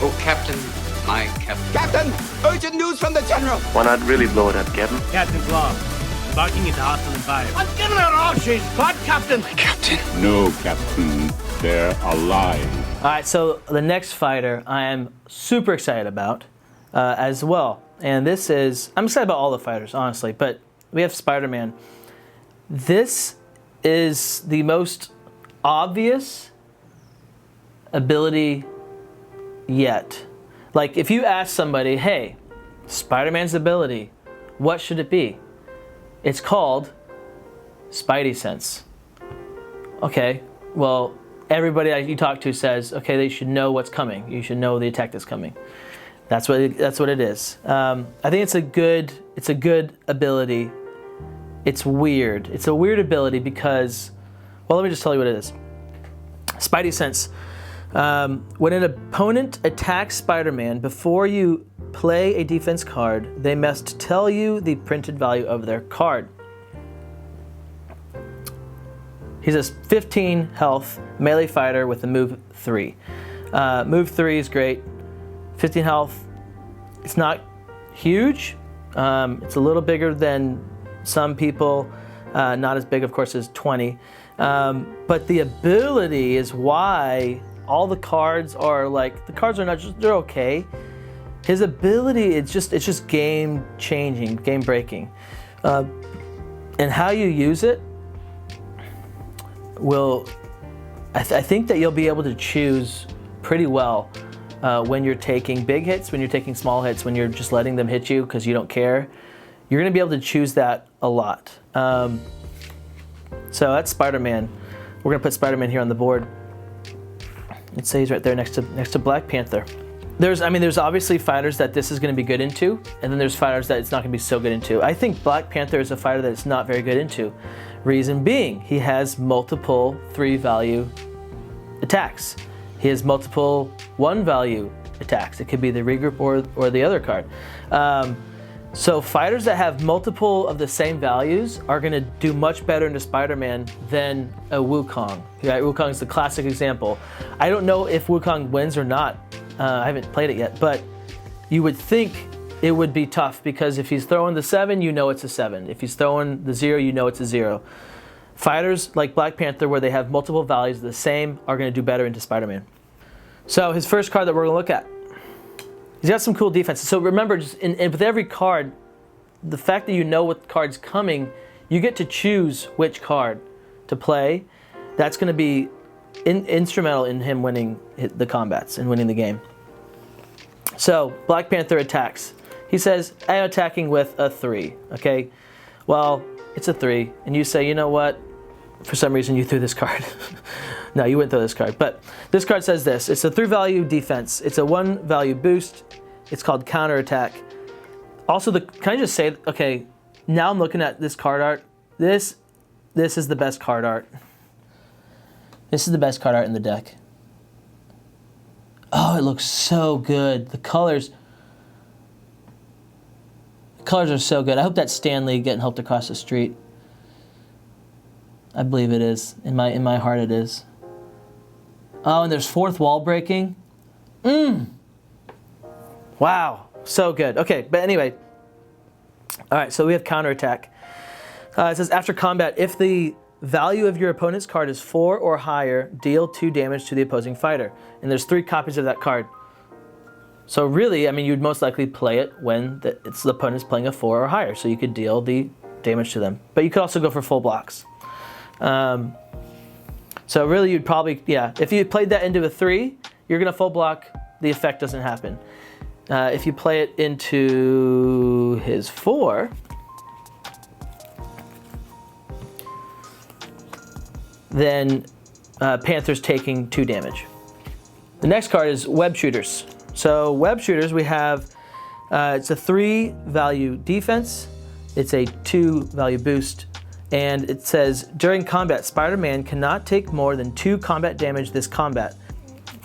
Oh, Captain, my Captain. Captain, urgent news from the General. Why not really blow it up, Captain? Captain Claw, embarking into hostile environment. I'm giving her all she's got, Captain. Captain. No, Captain. They're alive. All right, so the next fighter I am super excited about as well. And this is, I'm excited about all the fighters, honestly, but we have Spider-Man. This is the most obvious ability yet. Like, if you ask somebody, hey, Spider-Man's ability, what should it be? It's called Spidey Sense. Okay, well, everybody you talk to says, okay, they should know what's coming. You should know the attack that's coming. That's what it is. I think it's a good ability. It's weird. It's a weird ability because, well, let me just tell you what it is. Spidey Sense. When an opponent attacks Spider-Man, before you play a defense card, they must tell you the printed value of their card. He's a 15 health melee fighter with a move 3. Move 3 is great. 15 health. It's not huge. It's a little bigger than some people. Not as big, of course, as 20. But the ability is why all the cards are like, the cards are not just, they're okay. His ability, it's just game changing, game breaking. And how you use it will, I think that you'll be able to choose pretty well when you're taking big hits, when you're taking small hits, when you're just letting them hit you because you don't care. You're gonna be able to choose that a lot. So that's Spider-Man. We're gonna put Spider-Man here on the board. Let's say he's right there next to Black Panther. There's obviously fighters that this is going to be good into, and then there's fighters that it's not going to be so good into. I think Black Panther is a fighter that it's not very good into. Reason being, he has multiple 3-value attacks. He has multiple 1-value attacks. It could be the regroup or the other card. So fighters that have multiple of the same values are going to do much better into Spider-Man than a Wukong. Yeah, Wukong is the classic example. I don't know if Wukong wins or not. I haven't played it yet, but you would think it would be tough because if he's throwing the 7, you know it's a 7. If he's throwing the 0, you know it's a 0. Fighters like Black Panther, where they have multiple values the same, are going to do better into Spider-Man. So his first card that we're going to look at. He's got some cool defenses. So remember, just with every card, the fact that you know what card's coming, you get to choose which card to play. That's going to be instrumental in him winning the combats and winning the game. So Black Panther attacks. He says, I'm attacking with a 3. Okay, well, it's a 3, and you say, you know what? For some reason, you threw this card. No, you wouldn't throw this card. But this card says this. It's a 3-value defense. It's a 1-value boost. It's called counterattack. Also, can I just say, okay, now I'm looking at this card art. This is the best card art. This is the best card art in the deck. Oh, it looks so good. The colors are so good. I hope that's Stanley getting helped across the street. I believe it is. In my heart it is. Oh, and there's 4th wall breaking. Wow, so good. Okay, but anyway. All right, so we have counterattack. It says after combat, if the value of your opponent's card is 4 or higher, deal 2 damage to the opposing fighter. And there's 3 copies of that card. So really, you'd most likely play it when the opponent's playing a 4 or higher, so you could deal the damage to them. But you could also go for full blocks. So really, you'd probably, if you played that into a 3, you're going to full block, the effect doesn't happen. If you play it into his 4, then Panther's taking 2 damage. The next card is Web Shooters. So Web Shooters, we have, it's a 3-value defense, it's a 2-value boost, and it says, during combat, Spider-Man cannot take more than 2 combat damage this combat.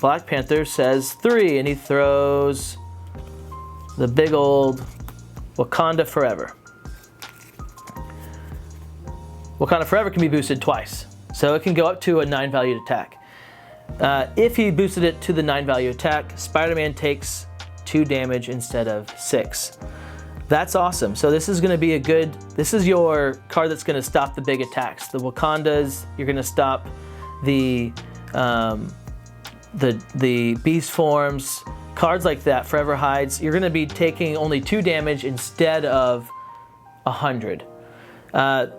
Black Panther says 3, and he throws the big old Wakanda Forever. Wakanda Forever can be boosted twice, so it can go up to a 9-valued attack. If he boosted it to the 9 value attack, Spider-Man takes 2 damage instead of 6. That's awesome. So this is going to be this is your card that's going to stop the big attacks. The Wakandas, you're going to stop the beast forms, cards like that, Forever Hides. You're going to be taking only 2 damage instead of 100. And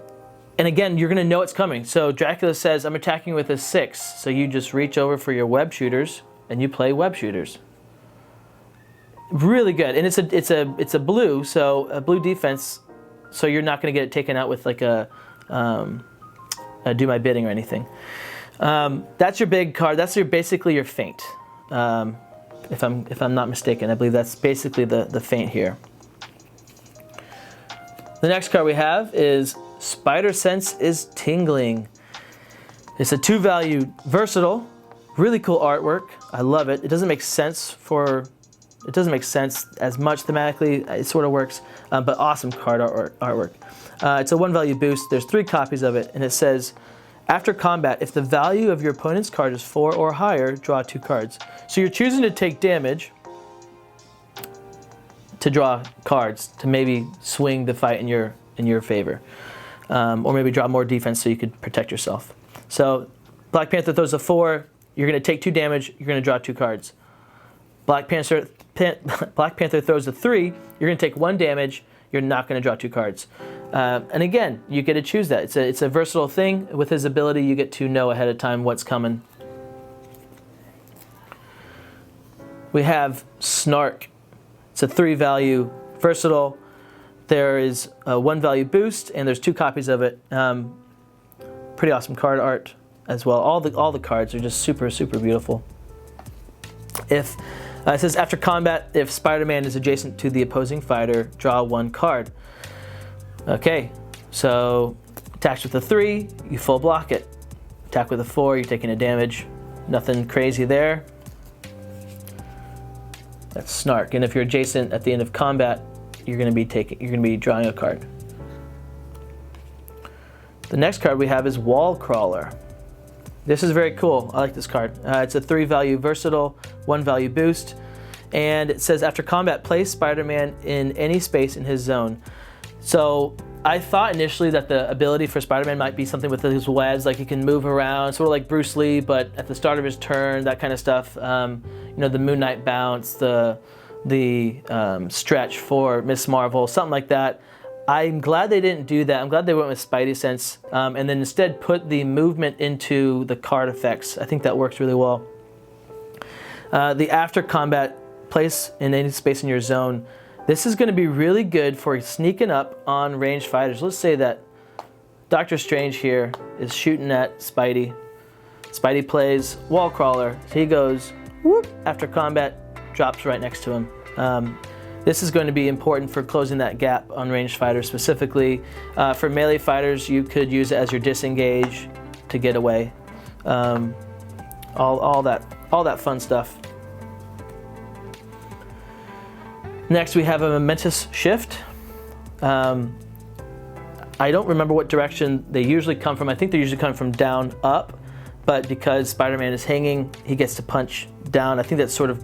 again, you're going to know it's coming. So Dracula says, I'm attacking with a 6. So you just reach over for your web shooters and you play web shooters. Really good, and it's a blue, so a blue defense, so you're not going to get it taken out with like a do my bidding or anything. That's your big card. That's basically your feint. If I'm not mistaken, I believe that's basically the feint here. The next card we have is Spider Sense is Tingling. It's a 2 value versatile, really cool artwork. I love it. It doesn't make sense as much thematically. It sort of works, but awesome card artwork. It's a 1 value boost. There's 3 copies of it, and it says, after combat, if the value of your opponent's card is 4 or higher, draw 2 cards. So you're choosing to take damage to draw cards to maybe swing the fight in your favor, or maybe draw more defense so you could protect yourself. So Black Panther throws a 4. You're going to take 2 damage. You're going to draw 2 cards. Black Panther throws a 3, you're going to take 1 damage, you're not going to draw 2 cards. And again, you get to choose that. It's a versatile thing. With his ability, you get to know ahead of time what's coming. We have Snark. It's a 3 value versatile. There is a 1 value boost, and there's 2 copies of it. Pretty awesome card art as well. All the cards are just super, super beautiful. It says, after combat, if Spider-Man is adjacent to the opposing fighter, draw 1 card. Okay, so attacks with a 3, you full block it. Attack with a 4, you're taking a damage. Nothing crazy there. That's Snark. And if you're adjacent at the end of combat, you're going to be drawing a card. The next card we have is Wall Crawler. This is very cool. I like this card. It's a 3 value versatile, 1 value boost. And it says, after combat, place Spider-Man in any space in his zone. So I thought initially that the ability for Spider-Man might be something with his webs, like he can move around, sort of like Bruce Lee, but at the start of his turn, that kind of stuff. The Moon Knight bounce, the stretch for Miss Marvel, something like that. I'm glad they didn't do that. I'm glad they went with Spidey Sense, and then instead put the movement into the card effects. I think that works really well. The after combat, place in any space in your zone. This is going to be really good for sneaking up on ranged fighters. Let's say that Doctor Strange here is shooting at Spidey. Spidey plays Wall Crawler. So he goes, whoop, after combat, drops right next to him. This is going to be important for closing that gap on ranged fighters specifically. For melee fighters, you could use it as your disengage to get away. All that fun stuff. Next, we have a momentous shift. I don't remember what direction they usually come from. I think they usually come from down up, but because Spider-Man is hanging, he gets to punch down. I think that's sort of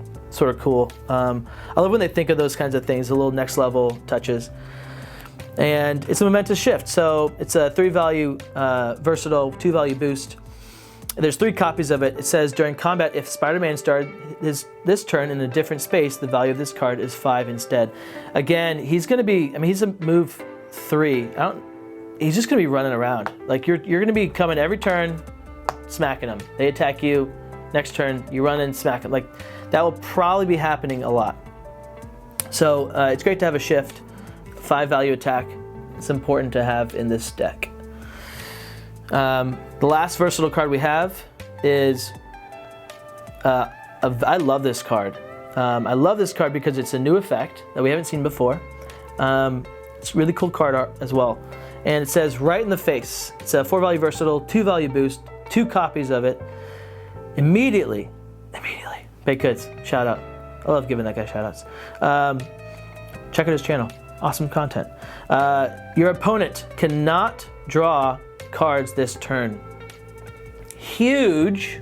cool. I love when they think of those kinds of things, the little next level touches. And it's a momentous shift. So it's a 3 value versatile, 2 value boost. There's 3 copies of it. It says, during combat, if Spider-Man started this turn in a different space, the value of this card is 5 instead. Again, he's going to be, he's a move 3. He's just going to be running around. Like you're going to be coming every turn, smacking them. They attack you. Next turn, you run and smack them. Like that will probably be happening a lot. So it's great to have a shift, 5 value attack. It's important to have in this deck. The last versatile card we have is, I love this card. I love this card because it's a new effect that we haven't seen before. It's really cool card art as well. And it says, right in the face. It's a 4 value versatile, 2 value boost, 2 copies of it. Immediately, Baked Goods, shout out. I love giving that guy shout outs. Check out his channel, awesome content. Your opponent cannot draw cards this turn. Huge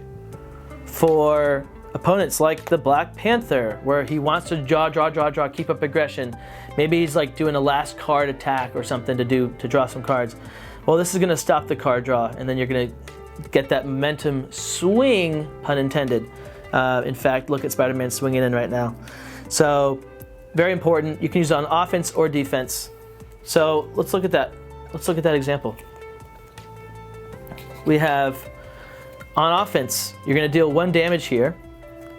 for opponents like the Black Panther, where he wants to draw, keep up aggression. Maybe he's like doing a last card attack or something to draw some cards. Well, this is going to stop the card draw, and then you're going to get that momentum swing, pun intended. In fact, look at Spider-Man swinging in right now. So, very important. You can use it on offense or defense. So, let's look at that. Let's look at that example. We have, on offense, you're going to deal 1 damage here,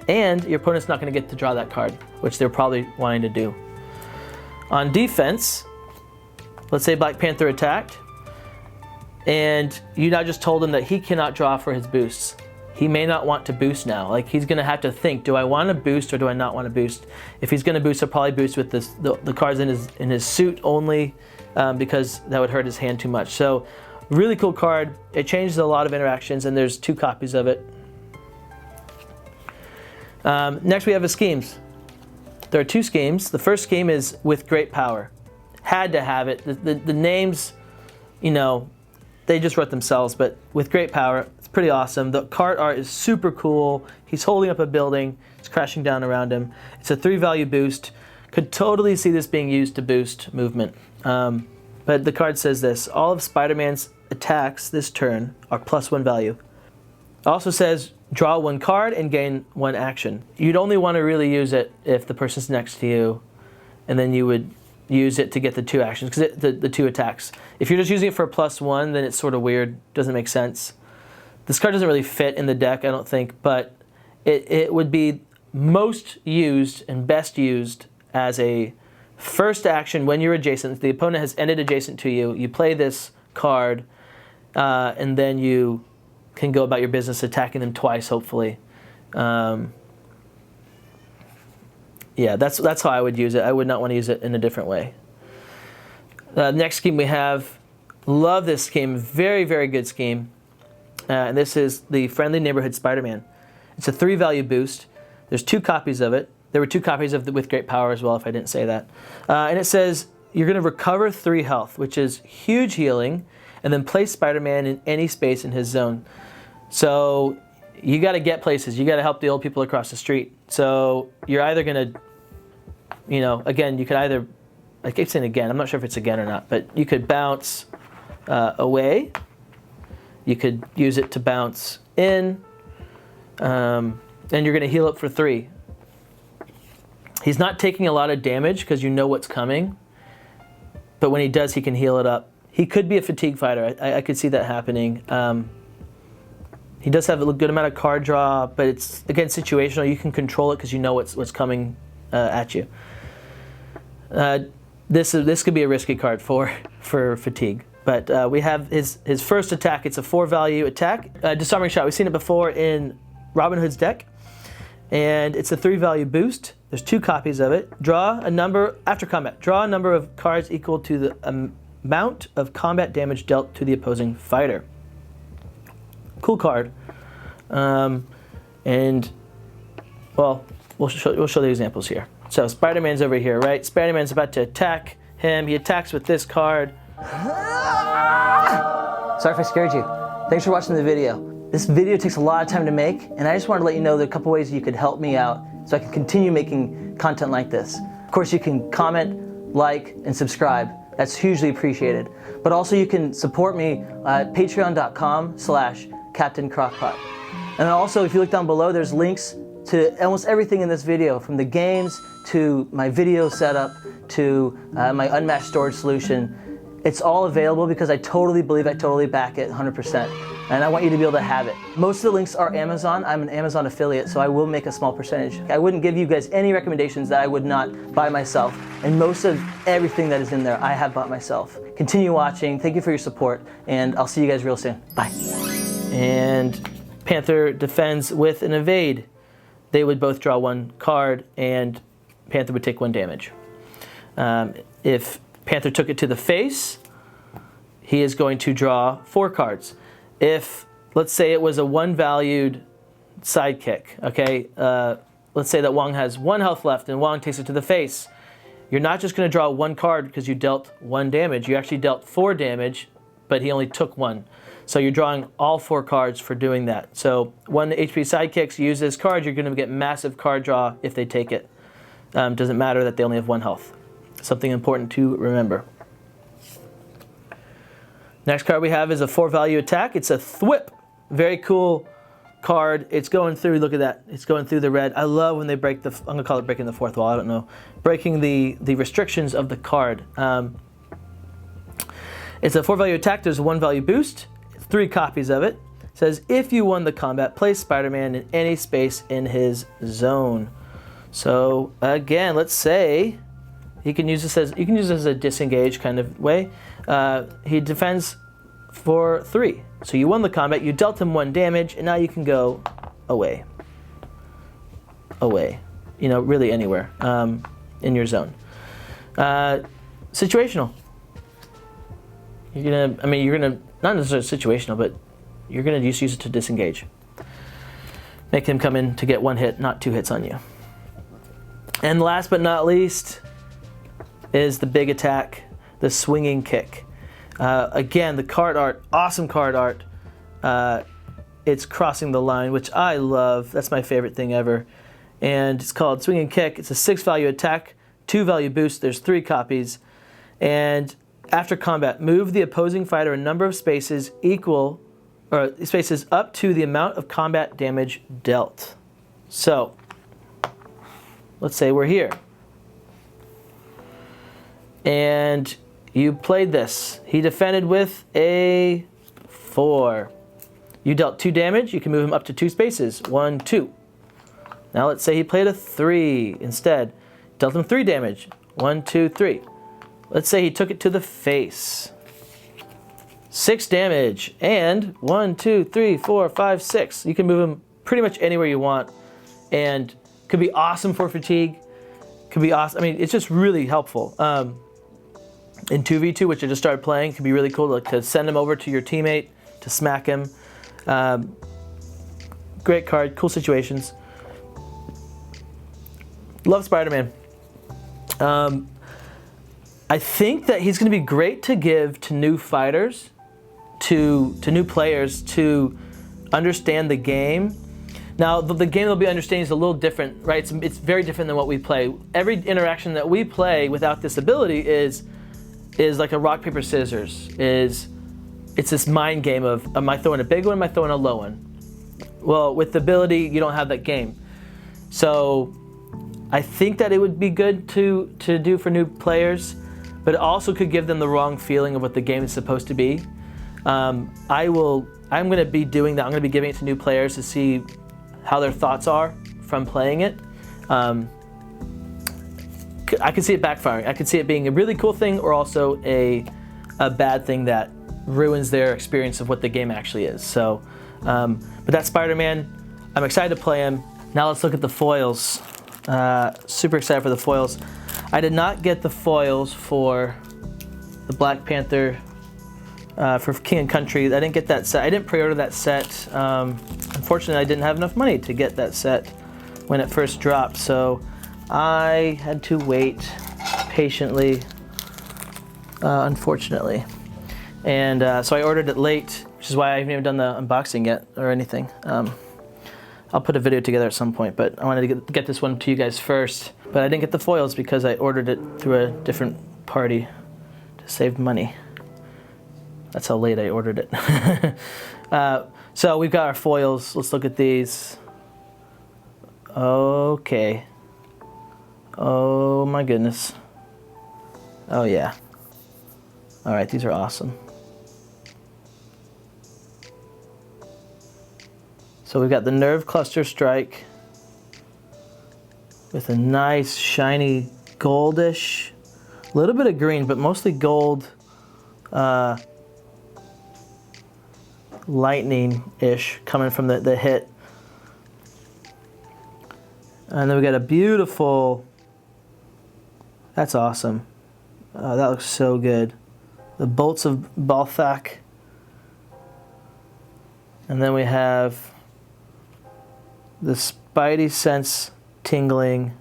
and your opponent's not going to get to draw that card, which they're probably wanting to do. On defense, let's say Black Panther attacked, and you now just told him that he cannot draw for his boosts. He may not want to boost now. Like, he's going to have to think, do I want to boost or do I not want to boost? If he's going to boost, he'll probably boost with the cards in his suit only, because that would hurt his hand too much. So, really cool card. It changes a lot of interactions, and there's 2 copies of it. Next we have his schemes. There are 2 schemes. The first scheme is with great power. Had to have it. The names, you know, they just wrote themselves, but with great power, it's pretty awesome. The card art is super cool. He's holding up a building. It's crashing down around him. It's a 3-value boost. Could totally see this being used to boost movement. But the card says this: all of Spider-Man's attacks this turn are +1 value. It also says draw 1 card and gain 1 action. You'd only want to really use it if the person's next to you, and then you would use it to get the 2 actions, because the 2 attacks. If you're just using it for a +1, then it's sort of weird, doesn't make sense. This card doesn't really fit in the deck, I don't think, but it would be most used and best used as a first action when you're adjacent. The opponent has ended adjacent to you. You play this card, and then you can go about your business attacking them twice, hopefully. Yeah, that's how I would use it. I would not want to use it in a different way. Next scheme we have, love this scheme, very, very good scheme. And this is the Friendly Neighborhood Spider-Man. It's a 3-value boost. There's 2 copies of it. There were 2 copies of with great power as well, if I didn't say that. And it says you're going to recover 3 health, which is huge healing, and then place Spider-Man in any space in his zone. So you got to get places. You got to help the old people across the street. So you're either going to, you know, again, you could either, I keep saying again, I'm not sure if it's again or not, but you could bounce away. You could use it to bounce in, and you're going to heal up for 3. He's not taking a lot of damage because you know what's coming, but when he does, he can heal it up. He could be a fatigue fighter. I could see that happening. He does have a good amount of card draw, but it's, again, situational. You can control it because you know what's coming at you. This could be a risky card for fatigue. But we have his first attack. It's a 4-value attack. Disarming shot. We've seen it before in Robin Hood's deck. And it's a 3-value boost. There's 2 copies of it. Draw a number, after combat, draw a number of cards equal to the amount of combat damage dealt to the opposing fighter. Cool card. And, well, we'll show the examples here. So Spider-Man's over here, right? Spider-Man's about to attack him. He attacks with this card. Sorry if I scared you. Thanks for watching the video. This video takes a lot of time to make, and I just wanted to let you know there are a couple ways you could help me out so I can continue making content like this. Of course, you can comment, like, and subscribe. That's hugely appreciated. But also you can support me at patreon.com/Captain Crockpot. And then also, if you look down below, there's links to almost everything in this video, from the games to my video setup to my unmatched storage solution. It's all available because I totally back it 100%. And I want you to be able to have it. Most of the links are Amazon. I'm an Amazon affiliate, so I will make a small percentage. I wouldn't give you guys any recommendations that I would not buy myself. And most of everything that is in there, I have bought myself. Continue watching. Thank you for your support, and I'll see you guys real soon. Bye. And Panther defends with an evade. They would both draw 1 card, and Panther would take 1 damage. If Panther took it to the face, he is going to draw 4 cards. If, let's say it was a 1-valued sidekick, okay? Let's say that Wong has 1 health left and Wong takes it to the face. You're not just going to draw 1 card because you dealt 1 damage. You actually dealt 4 damage, but he only took 1. So you're drawing all 4 cards for doing that. So 1 HP sidekicks, use this card, you're going to get massive card draw if they take it. Doesn't matter that they only have 1 health. Something important to remember. Next card we have is a 4-value attack. It's a Thwip. Very cool card. It's going through, look at that. It's going through the red. I love when they break the, I'm going to call it breaking the 4th wall, I don't know. Breaking the restrictions of the card. It's a 4-value attack. There's a 1-value boost. 3 copies of it. It says, if you won the combat, place Spider-Man in any space in his zone. So again, let's say you can use this as a disengage kind of way. He defends for 3. So you won the combat, you dealt him 1 damage, and now you can go away. Away. You know, really anywhere in your zone. Situational. You're gonna, not necessarily situational, but you're gonna just use it to disengage. Make him come in to get 1 hit, not 2 hits on you. And last but not least is the big attack, the swinging kick. Again, the card art, awesome card art. It's crossing the line, which I love. That's my favorite thing ever. And it's called swinging kick. It's a 6-value attack, 2-value boost. There's 3 copies. And after combat, move the opposing fighter a number of spaces spaces up to the amount of combat damage dealt. So, let's say we're here. And you played this. He defended with a 4. You dealt 2 damage. You can move him up to 2 spaces. 1, 2. Now let's say he played a 3 instead. Dealt him 3 damage. 1, 2, 3. Let's say he took it to the face. 6 damage. And 1, 2, 3, 4, 5, 6. You can move him pretty much anywhere you want. And could be awesome for fatigue. Could be awesome. I mean, it's just really helpful. In 2v2, which I just started playing, it can be really cool to send him over to your teammate, to smack him. Great card, cool situations. Love Spider-Man. I think that he's going to be great to give to new fighters, to new players, to understand the game. Now, the game they'll be understanding is a little different, right? It's very different than what we play. Every interaction that we play without this ability is like a rock, paper, scissors. It's this mind game of, am I throwing a big one, am I throwing a low one? Well, with the ability, you don't have that game. So I think that it would be good to do for new players, but it also could give them the wrong feeling of what the game is supposed to be. I'm going to be doing that. I'm going to be giving it to new players to see how their thoughts are from playing it. I can see it backfiring. I can see it being a really cool thing or also a bad thing that ruins their experience of what the game actually is. So, but that's Spider-Man. I'm excited to play him. Now let's look at the foils. Super excited for the foils. I did not get the foils for the Black Panther for King and Country. I didn't get that set. I didn't pre-order that set. Unfortunately, I didn't have enough money to get that set when it first dropped, so I had to wait patiently, unfortunately. And so I ordered it late, which is why I haven't even done the unboxing yet or anything. I'll put a video together at some point, but I wanted to get this one to you guys first. But I didn't get the foils because I ordered it through a different party to save money. That's how late I ordered it. So we've got our foils. Let's look at these. Okay. Oh my goodness. Oh yeah. All right, these are awesome. So we've got the Nerve Cluster Strike with a nice shiny goldish, a little bit of green, but mostly gold, lightning-ish coming from the hit. And then we got a beautiful, that's awesome. That looks so good. The Bolts of Balthak. And then we have the Spidey Sense Tingling.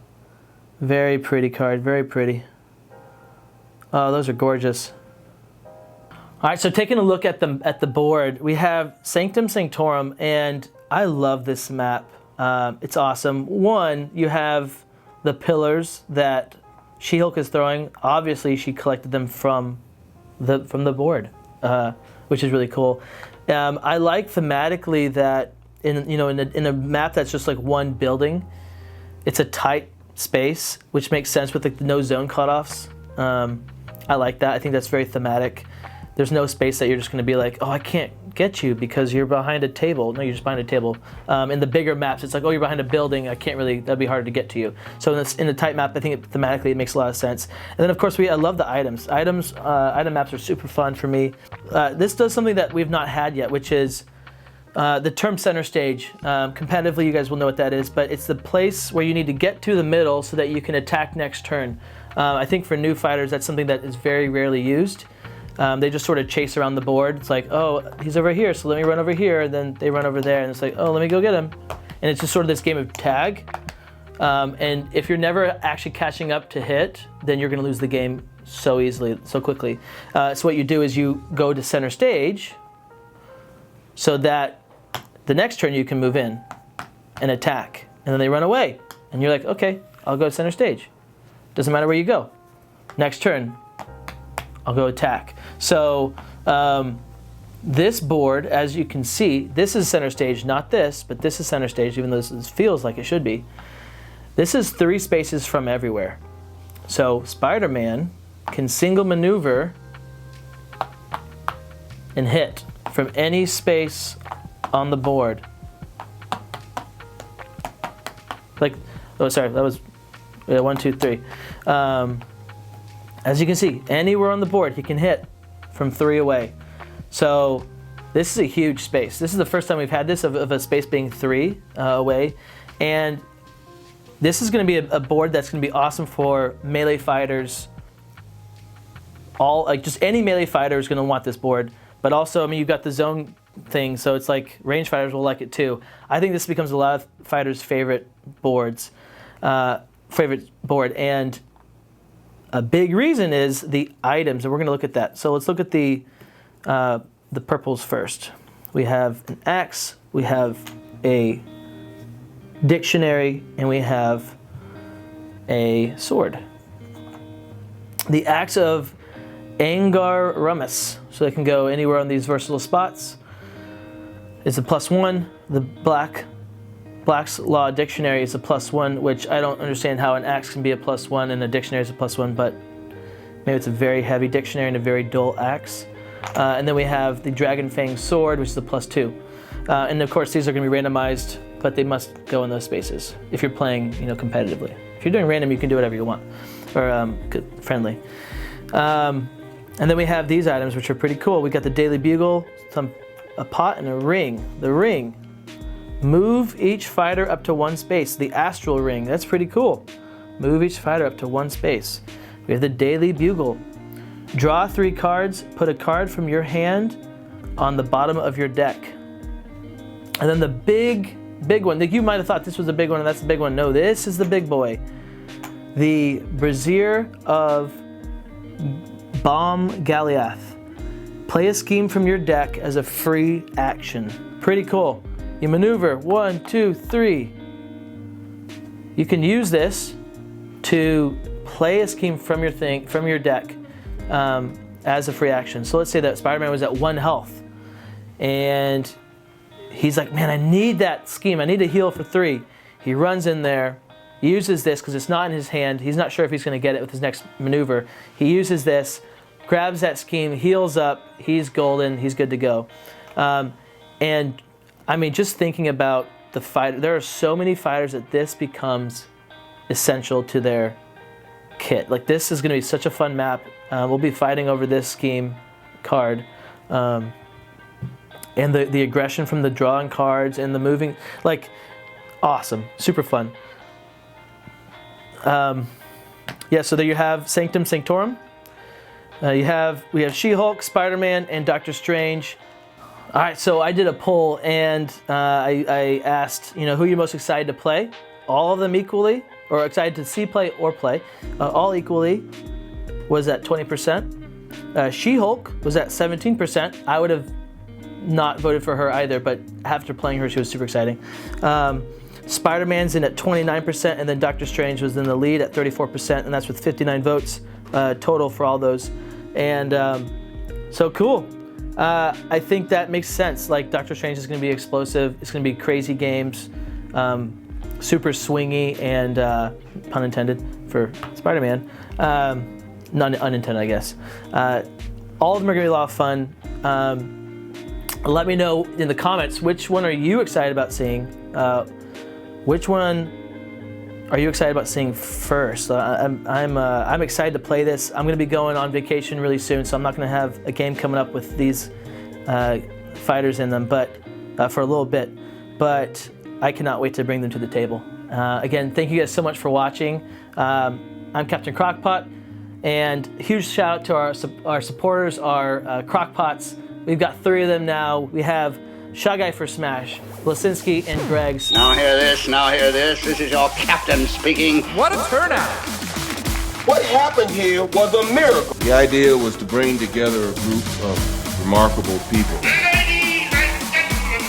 Very pretty card, very pretty. Oh, those are gorgeous. All right, so taking a look at the board, we have Sanctum, Sanctorum, and I love this map. It's awesome. One, you have the pillars that She-Hulk is throwing. Obviously, she collected them from the board, which is really cool. I like thematically that in a map that's just like one building, it's a tight space, which makes sense with like the no zone cutoffs. I like that. I think that's very thematic. There's no space that you're just going to be like, oh, I can't get you because you're behind a table. No, you're just behind a table. In the bigger maps, it's like, oh, you're behind a building. I can't really, that'd be harder to get to you. So in the tight map, I think thematically it makes a lot of sense. And then of course, I love the items. Item maps are super fun for me. This does something that we've not had yet, which is the term center stage. Competitively, you guys will know what that is, but it's the place where you need to get to the middle so that you can attack next turn. I think for new fighters, that's something that is very rarely used. They just sort of chase around the board. It's like, oh, he's over here, so let me run over here. And then they run over there, and it's like, oh, let me go get him. And it's just sort of this game of tag. And if you're never actually catching up to hit, then you're going to lose the game so easily, so quickly. So what you do is you go to center stage so that the next turn you can move in and attack. And then they run away. And you're like, okay, I'll go to center stage. Doesn't matter where you go. Next turn, I'll go attack. So this board, as you can see, this is center stage, not this, but this is center stage, even though this feels like it should be. This is 3 spaces from everywhere. So Spider-Man can single maneuver and hit from any space on the board. Like, oh, sorry, that was 1, 2, 3. As you can see, anywhere on the board he can hit from 3 away. So this is a huge space. This is the first time we've had this of a space being 3 away. And this is going to be a board that's going to be awesome for melee fighters. Just any melee fighter is going to want this board. But also, I mean, you've got the zone thing, so it's like range fighters will like it too. I think this becomes a lot of fighters' favorite board. And a big reason is the items, and we're going to look at that. So let's look at the purples first. We have an axe, we have a dictionary, and we have a sword. The axe of Angar Rummus, so they can go anywhere on these versatile spots, is a +1. The Black's Law Dictionary is a +1, which I don't understand how an axe can be a +1 and a dictionary is a +1, but maybe it's a very heavy dictionary and a very dull axe. And then we have the Dragon Fang Sword, which is a +2. And of course, these are going to be randomized, but they must go in those spaces if you're playing, competitively. If you're doing random, you can do whatever you want, or friendly. And then we have these items, which are pretty cool. We got the Daily Bugle, a pot, and a ring. The ring. Move each fighter up to 1 space. The Astral Ring, that's pretty cool. Move each fighter up to 1 space. We have the Daily Bugle. Draw 3 cards, put a card from your hand on the bottom of your deck. And then the big one, you might have thought this was a big one and that's the big one. No, this is the big boy. The Brazier of Bomb Goliath. Play a scheme from your deck as a free action. Pretty cool. You maneuver 1, 2, 3. You can use this to play a scheme from your deck as a free action. So let's say that Spider-Man was at 1 health, and he's like, "Man, I need that scheme. I need to heal for 3." He runs in there, uses this because it's not in his hand. He's not sure if he's going to get it with his next maneuver. He uses this, grabs that scheme, heals up. He's golden. He's good to go. And I mean, just thinking about the fight, there are so many fighters that this becomes essential to their kit. Like, this is going to be such a fun map. We'll be fighting over this scheme card. And the aggression from the drawing cards and the moving, like, awesome. Super fun. Yeah, so there you have Sanctum, Sanctorum. We have She-Hulk, Spider-Man, and Doctor Strange. All right, so I did a poll, and I asked, who are you most excited to play? All of them equally, or excited to see play or play. All equally was at 20%. She-Hulk was at 17%. I would have not voted for her either, but after playing her, she was super exciting. Spider-Man's in at 29%, and then Doctor Strange was in the lead at 34%, and that's with 59 votes total for all those. And so cool. I think that makes sense. Like, Doctor Strange is going to be explosive. It's going to be crazy games, super swingy, and pun intended for Spider-Man. Unintended, I guess. All of them are going to be a lot of fun. Let me know in the comments, which one are you excited about seeing? Which one are you excited about seeing first? I'm excited to play this. I'm going to be going on vacation really soon, so I'm not going to have a game coming up with these fighters in them, but for a little bit. But I cannot wait to bring them to the table. Again, thank you guys so much for watching. I'm Captain Crockpot, and huge shout out to our supporters, our Crockpots. We've got 3 of them now. We have Shy Guy for Smash, Blasinski, and Greg's. Now hear this, now hear this. This is your captain speaking. What a turnout! What happened here was a miracle. The idea was to bring together a group of remarkable people. Ladies and gentlemen,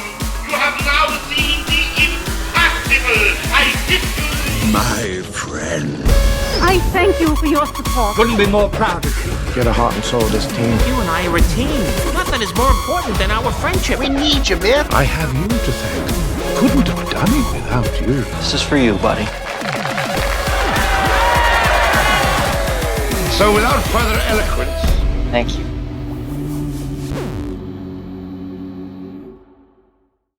you have now seen the impossible. I did. My friend. I thank you for your support. Couldn't be more proud of you. You're the heart and soul of this team. You and I are a team. Nothing is more important than our friendship. We need you, man. I have you to thank. Couldn't have done it without you. This is for you, buddy. So without further eloquence, Thank you.